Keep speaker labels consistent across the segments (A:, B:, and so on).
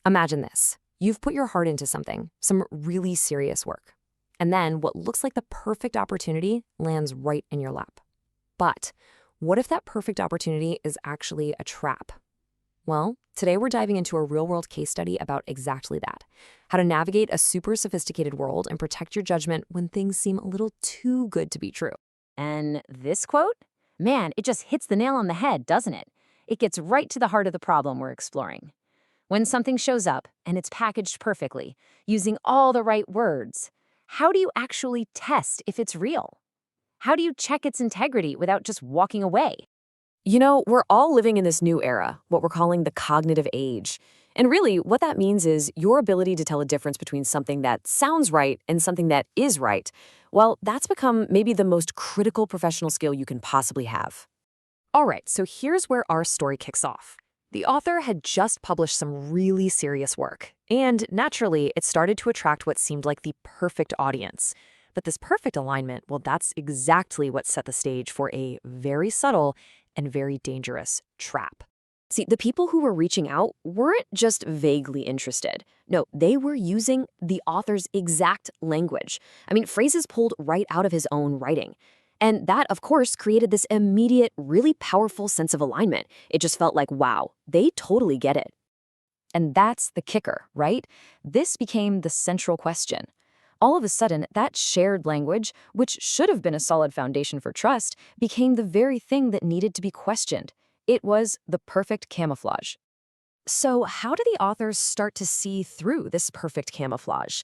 A: Imagine this. You've put your heart into something, some really serious work. And then what looks like the perfect opportunity lands right in your lap. But what if that perfect opportunity is actually a trap? Well, today we're diving into a real-world case study about exactly that. How to navigate a super sophisticated world and protect your judgment when things seem a little too good to be true.
B: And this quote? Man, it just hits the nail on the head, doesn't it? It gets right to the heart of the problem we're exploring. When something shows up and it's packaged perfectly, using all the right words, how do you actually test if it's real? How do you check its integrity without just walking away?
A: We're all living in this new era, what we're calling the cognitive age. And really, what that means is your ability to tell a difference between something that sounds right and something that is right. Well, that's become maybe the most critical professional skill you can possibly have. All right, so here's where our story kicks off. The author had just published some really serious work, and naturally, it started to attract what seemed like the perfect audience. But this perfect alignment, well, that's exactly what set the stage for a very subtle and very dangerous trap. See, the people who were reaching out weren't just vaguely interested. No, they were using the author's exact language. I mean, phrases pulled right out of his own writing. And that, of course, created this immediate, really powerful sense of alignment. It just felt like, wow, they totally get it. And that's the kicker, right? This became the central question. All of a sudden, that shared language, which should have been a solid foundation for trust, became the very thing that needed to be questioned. It was the perfect camouflage. So, how do the authors start to see through this perfect camouflage?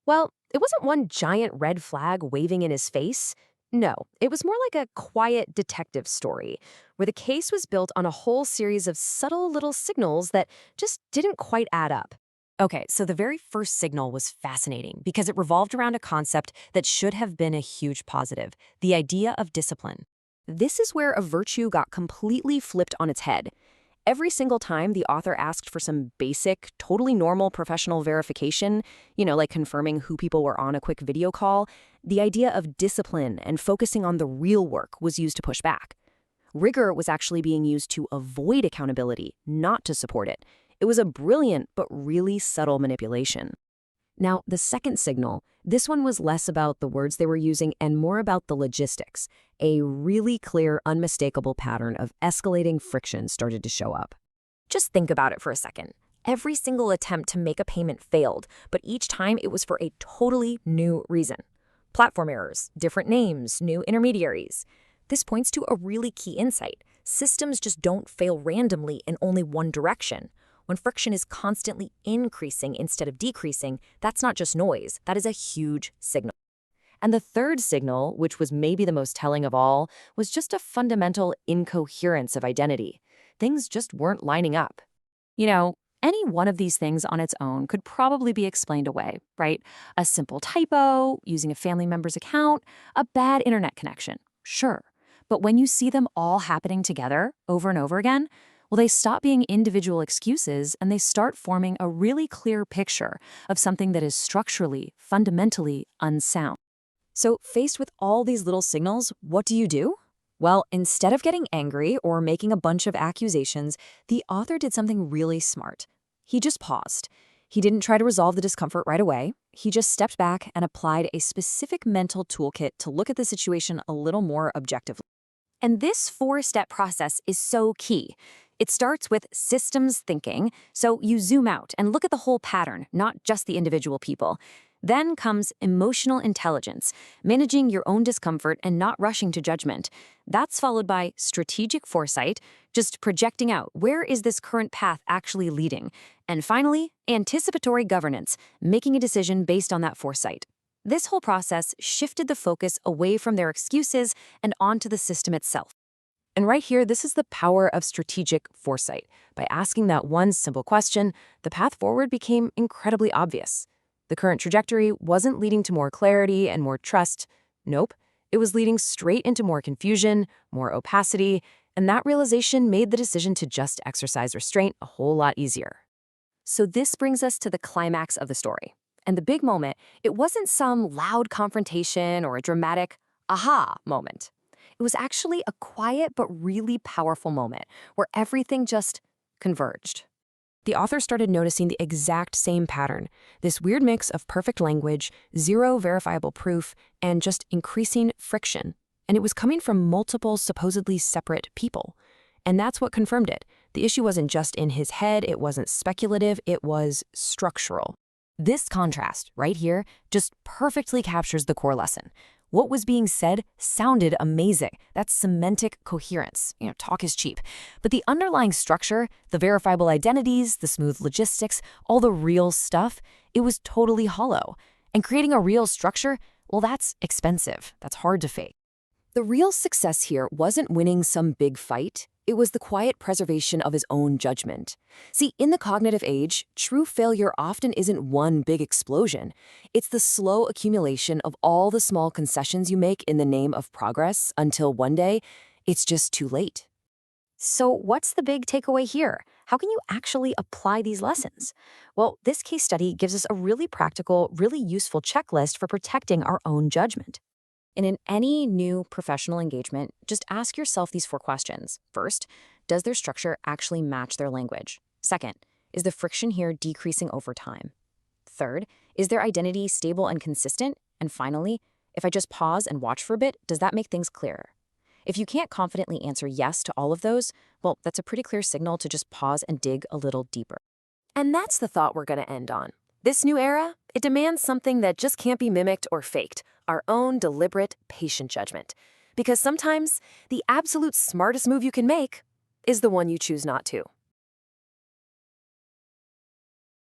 A: Well, it wasn't one giant red flag waving in his face. No, it was more like a quiet detective story, where the case was built on a whole series of subtle little signals that just didn't quite add up. Okay, so the very first signal was fascinating because it revolved around a concept that should have been a huge positive, the idea of discipline. This is where a virtue got completely flipped on its head. Every single time the author asked for some basic, totally normal professional verification, like confirming who people were on a quick video call, the idea of discipline and focusing on the real work was used to push back. Rigor was actually being used to avoid accountability, not to support it. It was a brilliant but really subtle manipulation. Now, the second signal, this one was less about the words they were using and more about the logistics. A really clear, unmistakable pattern of escalating friction started to show up. Just think about it for a second. Every single attempt to make a payment failed, but each time it was for a totally new reason. Platform errors, different names, new intermediaries. This points to a really key insight. Systems just don't fail randomly in only one direction. When friction is constantly increasing instead of decreasing, that's not just noise, that is a huge signal. And the third signal, which was maybe the most telling of all, was just a fundamental incoherence of identity. Things just weren't lining up. Any one of these things on its own could probably be explained away, right? A simple typo, using a family member's account, a bad internet connection, sure. But when you see them all happening together over and over again, well, they stop being individual excuses and they start forming a really clear picture of something that is structurally, fundamentally unsound. So, faced with all these little signals, what do? Well, instead of getting angry or making a bunch of accusations, the author did something really smart. He just paused. He didn't try to resolve the discomfort right away. He just stepped back and applied a specific mental toolkit to look at the situation a little more objectively. And this four-step process is so key. It starts with systems thinking, so you zoom out and look at the whole pattern, not just the individual people. Then comes emotional intelligence, managing your own discomfort and not rushing to judgment. That's followed by strategic foresight, just projecting out where is this current path actually leading. And finally, anticipatory governance, making a decision based on that foresight. This whole process shifted the focus away from their excuses and onto the system itself. And right here, this is the power of strategic foresight. By asking that one simple question, the path forward became incredibly obvious. The current trajectory wasn't leading to more clarity and more trust. Nope, it was leading straight into more confusion, more opacity, and that realization made the decision to just exercise restraint a whole lot easier. So this brings us to the climax of the story. And the big moment, it wasn't some loud confrontation or a dramatic aha moment. It was actually a quiet but really powerful moment where everything just converged.
C: The author started noticing the exact same pattern, this weird mix of perfect language, zero verifiable proof, and just increasing friction. And it was coming from multiple supposedly separate people. And that's what confirmed it. The issue wasn't just in his head, it wasn't speculative, it was structural.
A: This contrast, right here, just perfectly captures the core lesson. What was being said sounded amazing. That's semantic coherence. Talk is cheap. But the underlying structure, the verifiable identities, the smooth logistics, all the real stuff, it was totally hollow. And creating a real structure, well, that's expensive. That's hard to fake. The real success here wasn't winning some big fight. It was the quiet preservation of his own judgment. See, in the cognitive age, true failure often isn't one big explosion. It's the slow accumulation of all the small concessions you make in the name of progress until one day, it's just too late. So what's the big takeaway here? How can you actually apply these lessons? Well, this case study gives us a really practical, really useful checklist for protecting our own judgment. And in any new professional engagement, just ask yourself these 4 questions. First, does their structure actually match their language? Second, is the friction here decreasing over time? Third, is their identity stable and consistent? And finally, if I just pause and watch for a bit, does that make things clearer? If you can't confidently answer yes to all of those, well, that's a pretty clear signal to just pause and dig a little deeper. And that's the thought we're going to end on. This new era, it demands something that just can't be mimicked or faked, our own deliberate, patient judgment. Because sometimes the absolute smartest move you can make is the one you choose not to.